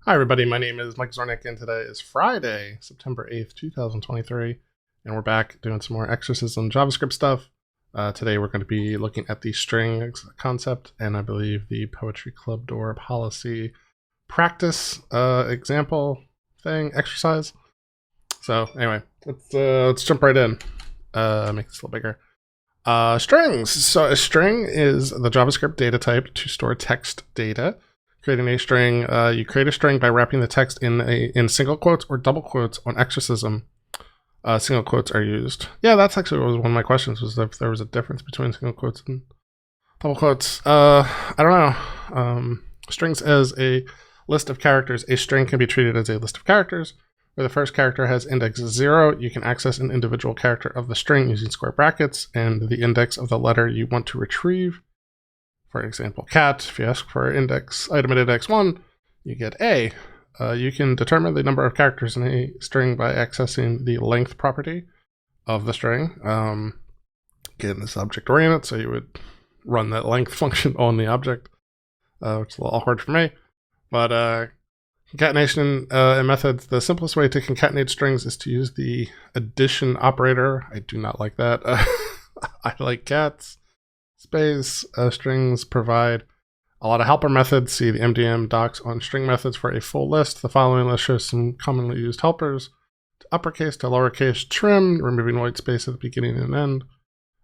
Hi, everybody. My name is Mike Zornick, and today is Friday, September 8th, 2023, and we're back doing some more Exercism JavaScript stuff. Today, we're going to be looking at the string concept and I believe the Poetry Club door policy practice example thing exercise. So, anyway, let's jump right in. Make this a little bigger. Strings. So, a string is the JavaScript data type to store text data. Creating a string, you create a string by wrapping the text in single quotes or double quotes on Exercism. Single quotes are used. Yeah, that's actually one of my questions, was if there was a difference between single quotes and double quotes. I don't know. Strings as a list of characters. A string can be treated as a list of characters. Where the first character has index 0, you can access an individual character of the string using square brackets and the index of the letter you want to retrieve. For example, cat, if you ask for item at index 1, you get A. You can determine the number of characters in a string by accessing the length property of the string. Again, this is object-oriented, so you would run that length function on the object, which is a little awkward for me. But concatenation and methods, the simplest way to concatenate strings is to use the addition operator. I do not like that. I like cats. Space. Strings provide a lot of helper methods. See the MDM docs on string methods for a full list. The following list shows some commonly used helpers. To uppercase to lowercase, trim, removing white space at the beginning and end.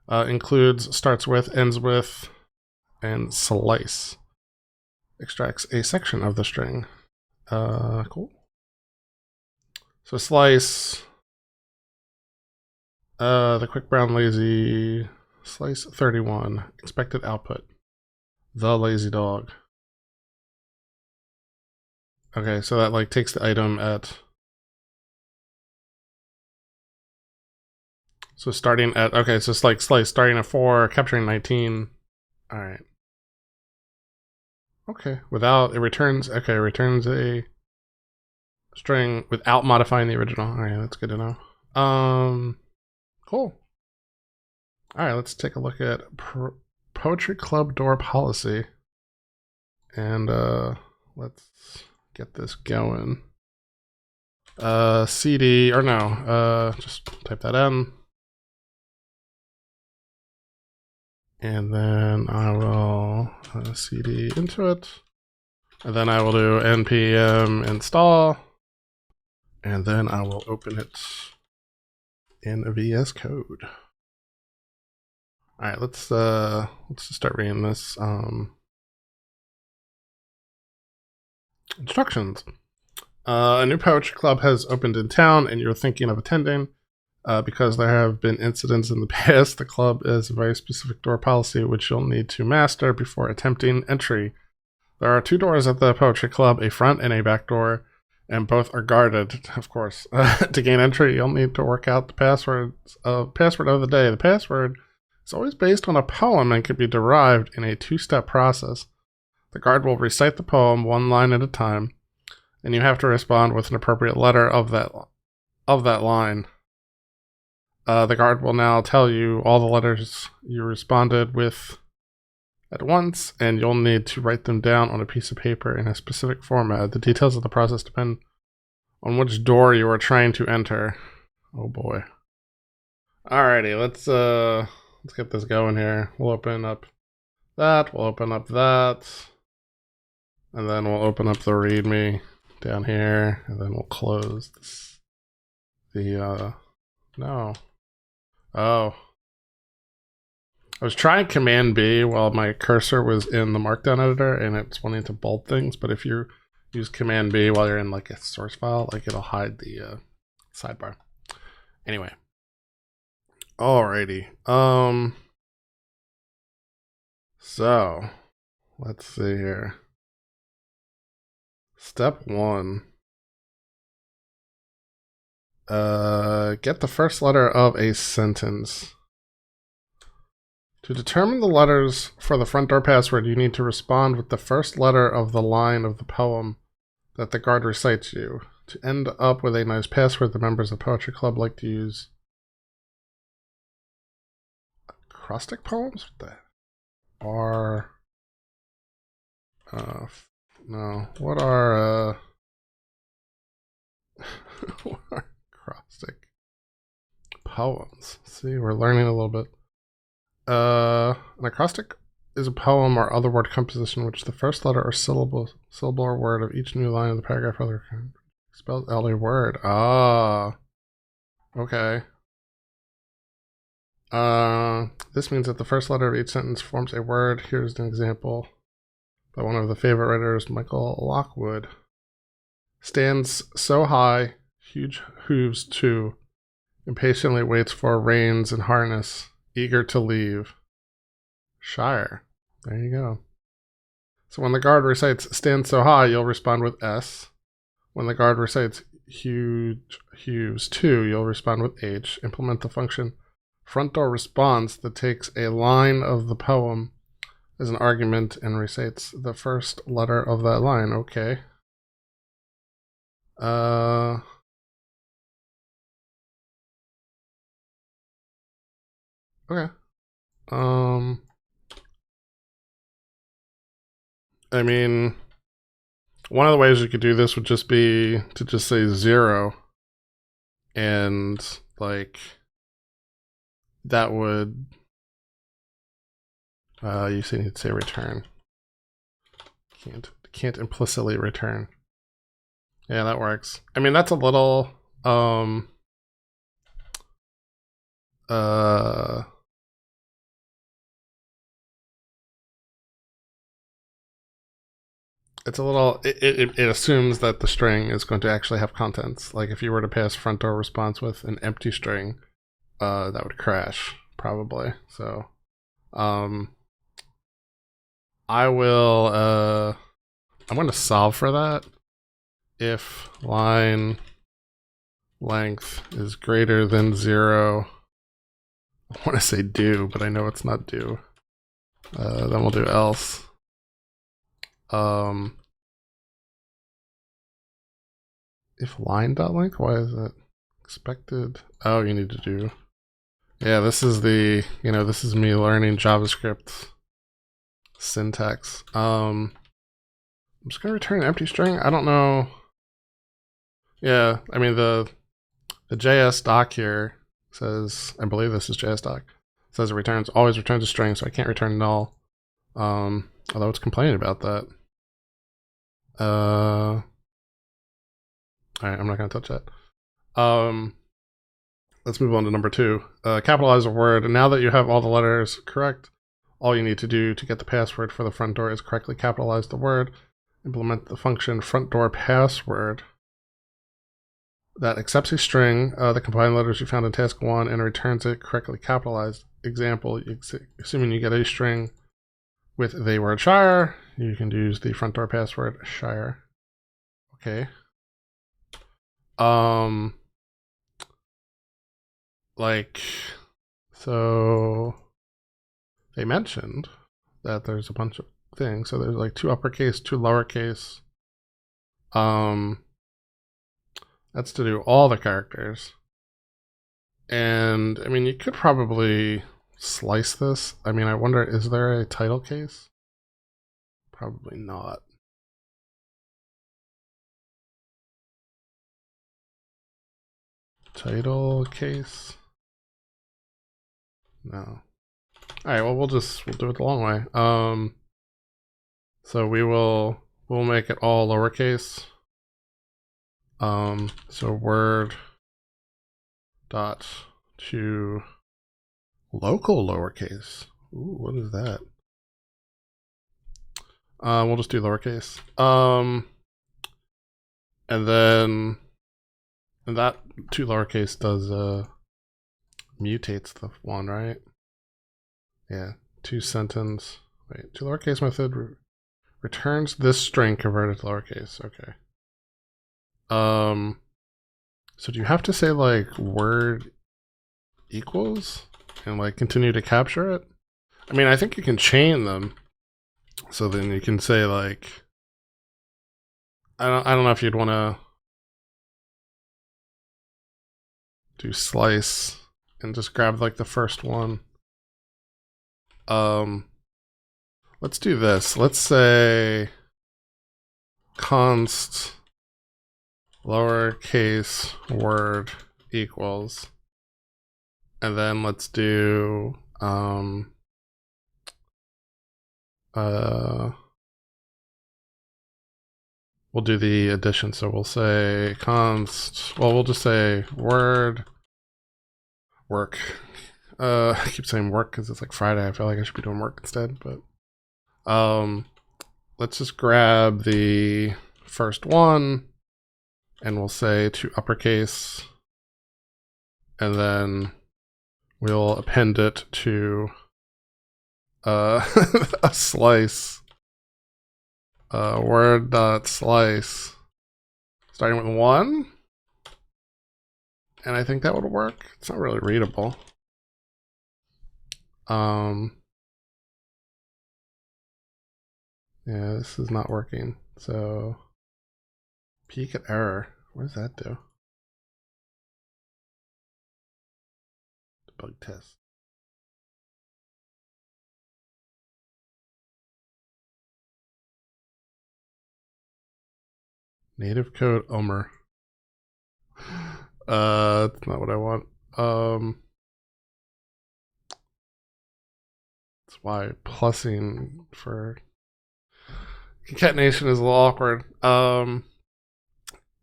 Includes, starts with, ends with, and slice. Extracts a section of the string. Cool. So slice. The quick brown lazy. Slice 31. Expected output. The lazy dog. Okay, so that like takes the item at... So starting at... Okay, so it's like slice starting at 4, capturing 19. Alright. Okay, without... It returns... Okay, it returns a string without modifying the original. Alright, that's good to know. Cool. Alright, let's take a look at Poetry Club door policy. And let's get this going. CD, or no, just type that in. And then I will CD into it. And then I will do npm install. And then I will open it in VS Code. All right, let's just start reading this. Instructions. A new poetry club has opened in town, and you're thinking of attending. Because there have been incidents in the past, the club is a very specific door policy which you'll need to master before attempting entry. There are 2 doors at the poetry club, a front and a back door, and both are guarded, of course. To gain entry, you'll need to work out the password of the day. The password is always based on a poem and can be derived in a 2-step process. The guard will recite the poem 1 line at a time, and you have to respond with an appropriate letter of that line. The guard will now tell you all the letters you responded with at once, and you'll need to write them down on a piece of paper in a specific format. The details of the process depend on which door you are trying to enter. Oh boy. Alrighty, let's get this going here. We'll open up that, we'll open up that, and then we'll open up the README down here, and then we'll close this, no. Oh. I was trying Command B while my cursor was in the Markdown editor, and it's wanting to bold things, but if you use Command B while you're in like a source file, like it'll hide the sidebar. Anyway. Alrighty. So, let's see here. Step 1. Get the first letter of a sentence. To determine the letters for the front door password, you need to respond with the first letter of the line of the poem that the guard recites you. To end up with a nice password, the members of the Poetry Club like to use acrostic poems? What the? Or no. What are Acrostic poems. See, we're learning a little bit. An acrostic is a poem or other word composition which the first letter or syllable or word of each new line of the paragraph spells out a word. Ah, okay. This means that the first letter of each sentence forms a word. Here's an example by one of the favorite writers, Michael Lockwood. Stands so high, huge hooves too, impatiently waits for reins and harness, eager to leave. Shire. There you go. So when the guard recites stands so high, you'll respond with S. When the guard recites huge hooves too, you'll respond with H. Implement the function front door response that takes a line of the poem as an argument and recites the first letter of that line. Okay. Okay. I mean, one of the ways you could do this would just be to just say 0, and like that would you see need to say return. Can't implicitly return. Yeah, that works. I mean, that's a little it's a little it assumes that the string is going to actually have contents. Like if you were to pass front door response with an empty string, that would crash probably. So I will I'm going to solve for that. If line length is greater than 0, I want to say do, but I know it's not do. Then we'll do else. If line.length, why is that expected? Oh, you need to do. Yeah, this is the, this is me learning JavaScript syntax. I'm just gonna return an empty string. I don't know. Yeah, I mean the JS doc here says, I believe this is JS doc, says it always returns a string, so I can't return null. Although it's complaining about that. Alright, I'm not gonna touch that. Let's move on to number 2. Capitalize a word. And now that you have all the letters correct, all you need to do to get the password for the front door is correctly capitalize the word. Implement the function front door password that accepts a string, the combined letters you found in task 1, and returns it correctly capitalized. Example, assuming you get a string with the word Shire, you can use the front door password Shire. Okay. So they mentioned that there's a bunch of things. So there's like 2 uppercase, 2 lowercase. That's to do all the characters. And I mean, you could probably slice this. I mean, I wonder, is there a title case? Probably not. Title case? No. Alright, well we'll do it the long way. So we'll make it all lowercase. So word dot to local lowercase. Ooh, what is that? We'll just do lowercase. And then that 2 lowercase does mutates the 1, right? Yeah, 2 sentence. Wait, 2 lowercase method returns this string converted to lowercase. Okay. So do you have to say like word equals and like continue to capture it? I mean, I think you can chain them. So then you can say like, I don't know if you'd want to do slice and just grab like the first one. Let's do this. Let's say const lowercase word equals, and then let's do we'll do the addition. So we'll say const, well, we'll just say word work. I keep saying work because it's like Friday. I feel like I should be doing work instead, but let's just grab the first one and we'll say to uppercase, and then we'll append it to a slice, word.slice, starting with 1. And I think that would work. It's not really readable. Yeah, this is not working. So peek at error. What does that do? Debug test. Native code Omer. That's not what I want. That's why plussing for concatenation is a little awkward.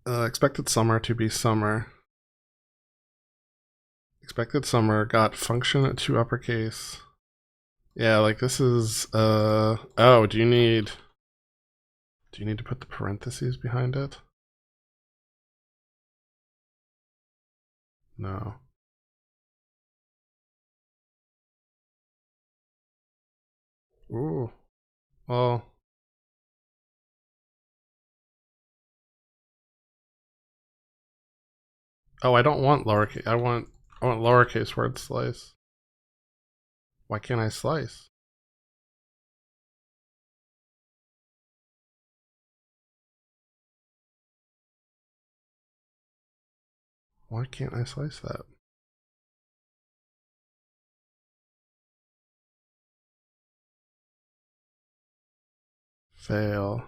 Expected summer to be summer. Expected summer got function to uppercase. Yeah, like this is oh, do you need to put the parentheses behind it? No. Ooh. Well, oh, I don't want lowercase. I want lowercase word slice. Why can't I slice? Why can't I slice that? Fail.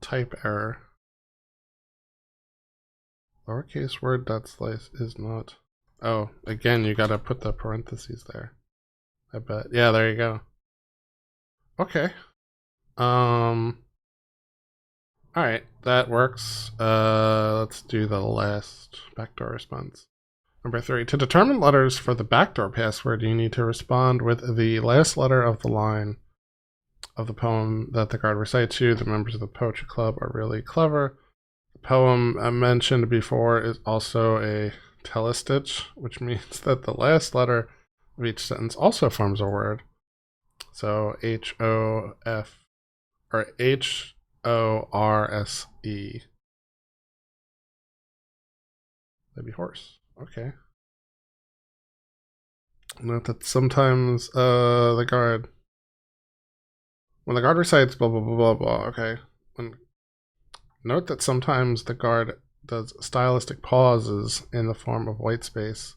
Type error. Lowercase word dot slice is not. Oh, again, you gotta put the parentheses there. I bet. Yeah, there you go. Okay. Alright, that works. Let's do the last backdoor response. Number 3. To determine letters for the backdoor password, you need to respond with the last letter of the line of the poem that the guard recites you. The members of the poetry club are really clever. The poem I mentioned before is also a telestitch, which means that the last letter of each sentence also forms a word. So H-O-F or H-O-R-S-E. That'd be horse. Okay. Note that sometimes when the guard recites blah blah blah blah blah. Okay. Note that sometimes the guard does stylistic pauses in the form of white space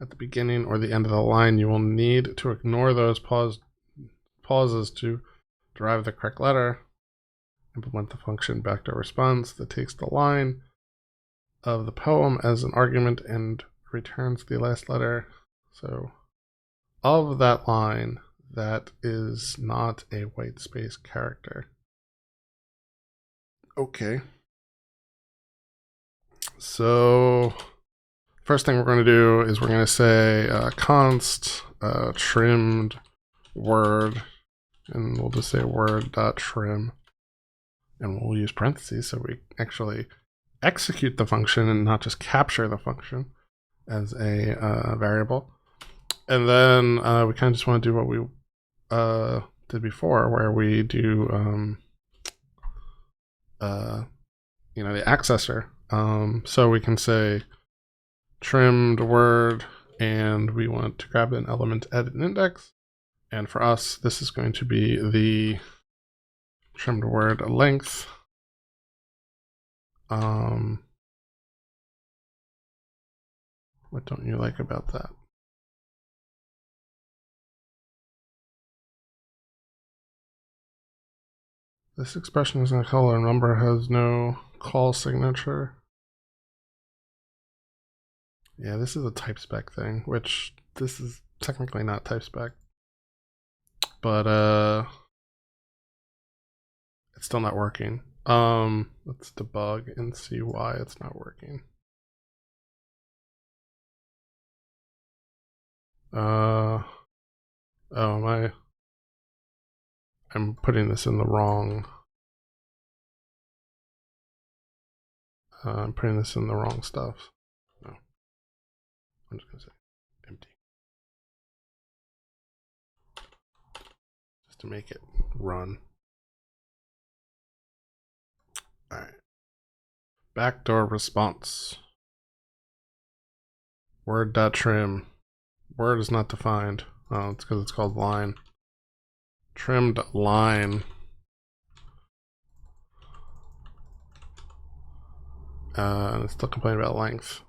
at the beginning or the end of the line. You will need to ignore those pauses to derive the correct letter. Implement the function backdoor response that takes the line of the poem as an argument and returns the last letter. So of that line, that is not a white space character. Okay. So first thing we're going to do is we're going to say const trimmed word, and we'll just say word.trim, and we'll use parentheses so we actually execute the function and not just capture the function as a variable. And then we kind of just want to do what we did before, where we do the accessor. So we can say trimmed word, and we want to grab an element, edit an index. And for us, this is going to be the trimmed word length. What don't you like about that? This expression is in color. Number has no call signature. Yeah, this is a type spec thing, which this is technically not type spec. But it's still not working. Let's debug and see why it's not working. Oh, I'm putting this in the wrong. I'm putting this in the wrong stuff. No, I'm just gonna say empty, just to make it run. All right. Backdoor response. Word.trim. Word is not defined. Oh, it's because it's called line. Trimmed line. And it's still complaining about length.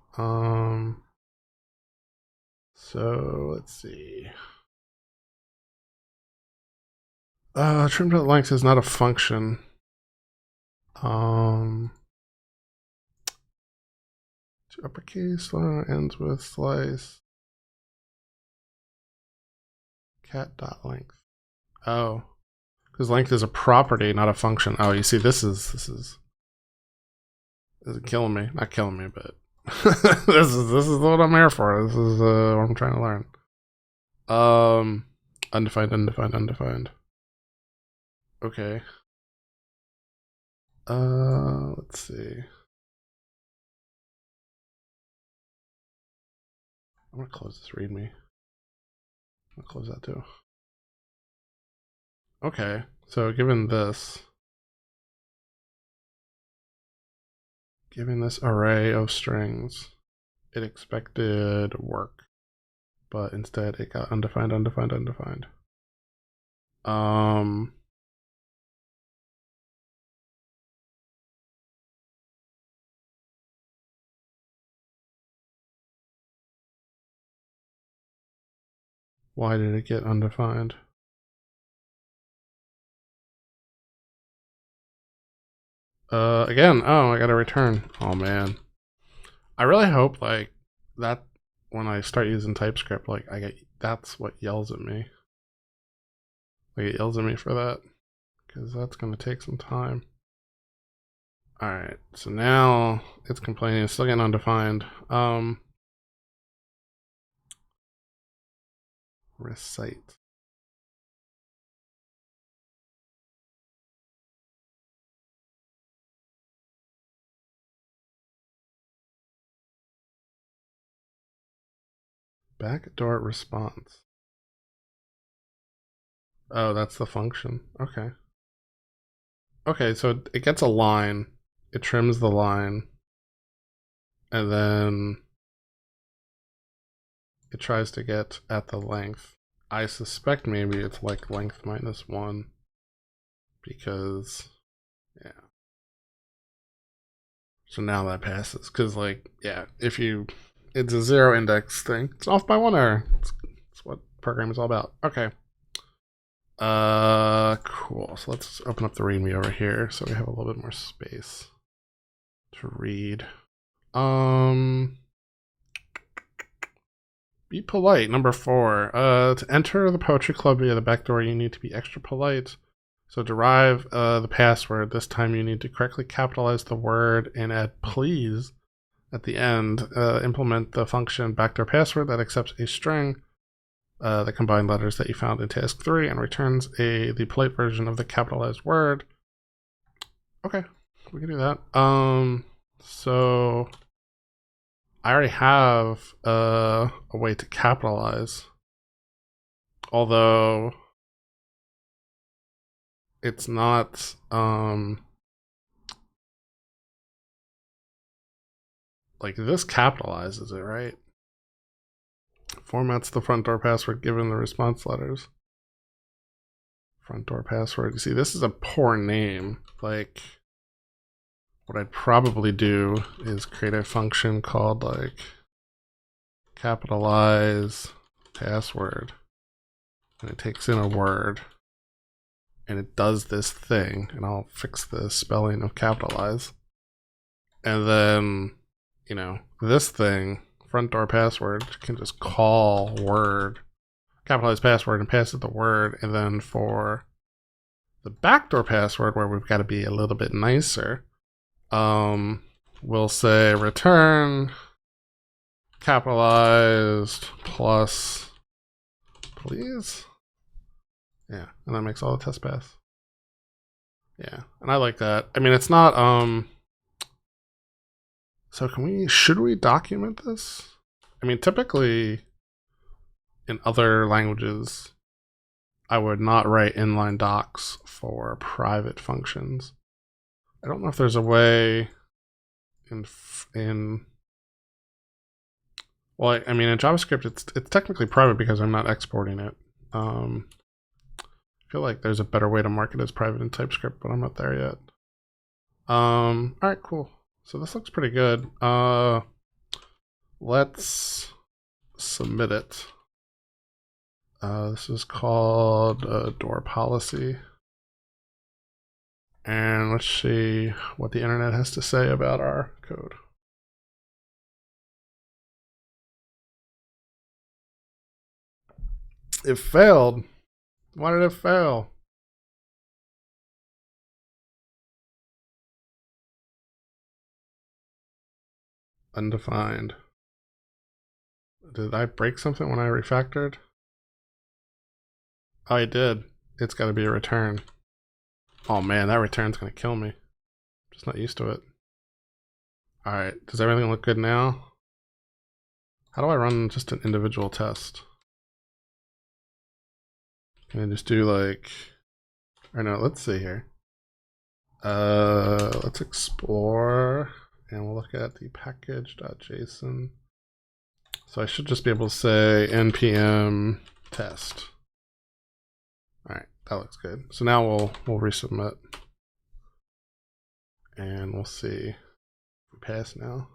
So let's see. Trimmed length is not a function. To uppercase ends with slice. Cat.length. Oh, because length is a property, not a function. Oh, you see, this is killing me. Not killing me, but this is what I'm here for. This is what I'm trying to learn. Undefined. Okay. Let's see. I'm gonna close this README. I'll close that too. Okay, so given this array of strings, it expected work, but instead it got undefined. Why did it get undefined? Again, oh, I gotta return. Oh man. I really hope like that when I start using TypeScript, like that's what yells at me. Like it yells at me for that, because that's gonna take some time. Alright, so now it's complaining, it's still getting undefined. Recite. Backdoor response. Oh, that's the function. Okay. Okay, so it gets a line, it trims the line, and then it tries to get at the length. I suspect maybe it's like length minus 1, because, yeah. So now that passes, because like, yeah, it's a 0 index thing. It's off by 1 error. It's what programming is all about. Okay. Cool. So let's open up the README over here so we have a little bit more space to read. Be polite. Number 4. To enter the poetry club via the back door, you need to be extra polite. So derive the password. This time you need to correctly capitalize the word and add please at the end. Implement the function backdoor password that accepts a string, the combined letters that you found in task 3, and returns the polite version of the capitalized word. Okay, we can do that. So I already have a way to capitalize, although it's not like this capitalizes it, right? Formats the front door password given the response letters. Front door password. You see, this is a poor name. Like, what I'd probably do is create a function called like capitalize password, and it takes in a word, and it does this thing, and I'll fix the spelling of capitalize. And then, you know, this thing, front door password, can just call word, capitalize password, and pass it the word. And then for the backdoor password, where we've got to be a little bit nicer, we'll say return capitalized plus please. Yeah, and that makes all the tests pass. Yeah, and I like that. I mean, it's not so should we document this? I mean, typically in other languages, I would not write inline docs for private functions. I don't know if there's a way in well, I mean, in JavaScript, it's technically private because I'm not exporting it. I feel like there's a better way to mark it as private in TypeScript, but I'm not there yet. All right, cool. So this looks pretty good. Let's submit it. This is called door policy. And let's see what the internet has to say about our code. It failed. Why did it fail? Undefined. Did I break something when I refactored? Oh, I did. It's got to be a return. Oh man, that return's going to kill me. Just not used to it. Alright, does everything look good now? How do I run just an individual test? Can I just do like... Or no, let's see here. Let's explore, and we'll look at the package.json. So I should just be able to say npm test. All right, that looks good. So now we'll resubmit, and we'll see if we pass now.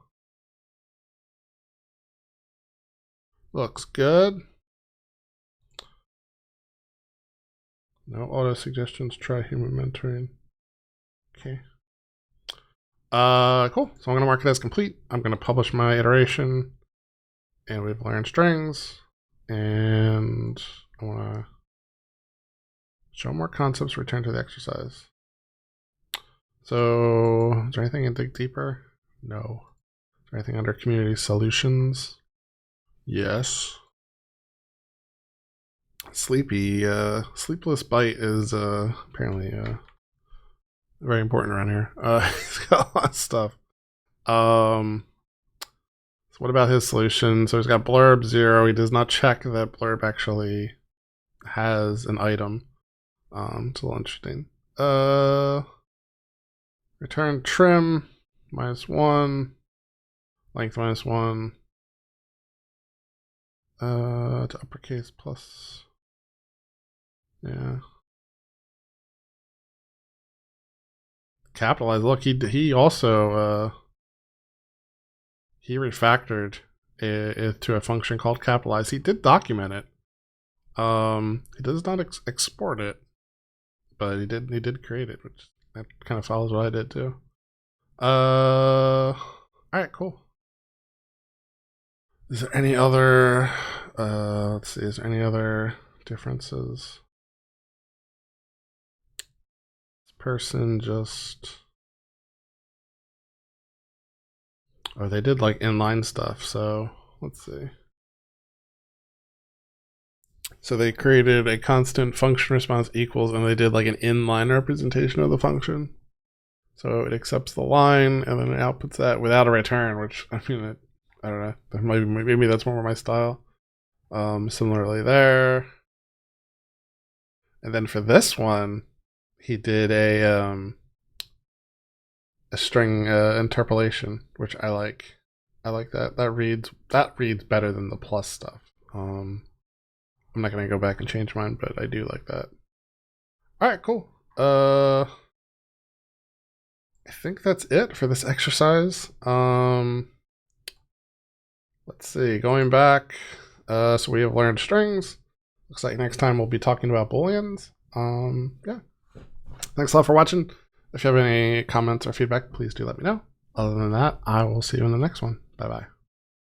Looks good. No auto suggestions. Try human mentoring. Okay. Cool. So I'm gonna mark it as complete. I'm gonna publish my iteration, and we've learned strings, and I wanna show more concepts, return to the exercise. So is there anything in Dig Deeper? No. Is there anything under community solutions? Yes. Sleepless Bite is apparently very important around here. He's got a lot of stuff. So what about his solution? So he's got blurb 0. He does not check that blurb actually has an item. It's a little interesting. Return trim -1, length -1, to uppercase plus. Yeah. Capitalize. Look, he also he refactored it to a function called capitalize. He did document it. He does not export it, but he did create it, which that kind of follows what I did too. All right, cool. Is there any other? Let's see. Is there any other differences? Person just, oh, they did like inline stuff. So let's see. So they created a constant function response equals, and they did like an inline representation of the function. So it accepts the line and then it outputs that without a return, which I mean, I don't know. Maybe that's more my style. Similarly there. And then for this one, he did a string interpolation, which I like. I like that. That reads better than the plus stuff. I'm not gonna go back and change mine, but I do like that. All right, cool. I think that's it for this exercise. Let's see. Going back, so we have learned strings. Looks like next time we'll be talking about booleans. Yeah. Thanks a lot for watching. If you have any comments or feedback, please do let me know. Other than that, I will see you in the next one. Bye-bye.